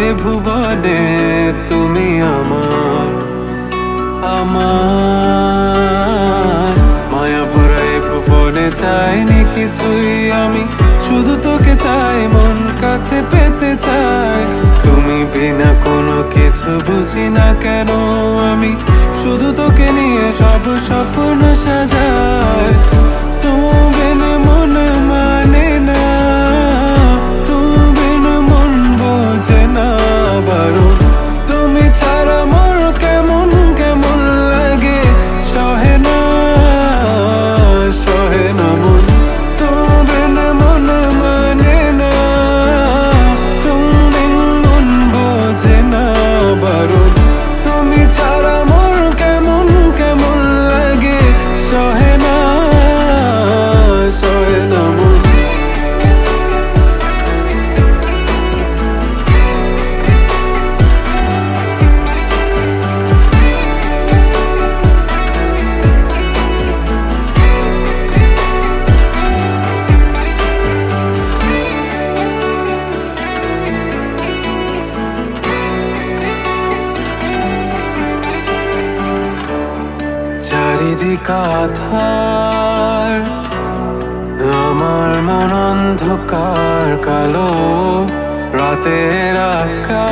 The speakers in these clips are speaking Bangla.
এ ভুবনে তুমি আমার আমার মায়া ভরা এ ভুবনে চাইনি কিছুই আমি, শুধু তোকে চাই, মন কাছে পেতে চাই। তুমি বিনা কোনো কিছু বুঝি না কেন আমি, শুধু তোকে নিয়ে সব স্বপ্ন সাজাই। তুমি বিনা মন মানে না, তুমি বিনা মন বোঝে না বারণ। তুমি ছাড়া মোর কেমন কেমন লাগে, সহে না সহে না মন। তুমি বিনা মন মানে না, তুমি বিনা মন বোঝে না বারণ। তুমি ছাড়া মোর কেমন কেমন লাগে, সহে না সহে না মন। চারিদিক আধার, আমার মন অন্ধকার কালো। রাতের আকাশ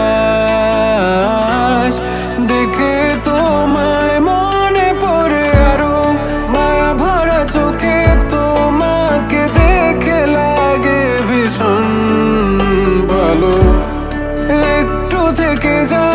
দেখে তোমায় মনে পড়ে আরো, মায়া ভরা চোখে তোমাকে দেখে লাগে ভীষণ ভালো। একটু থেকে যা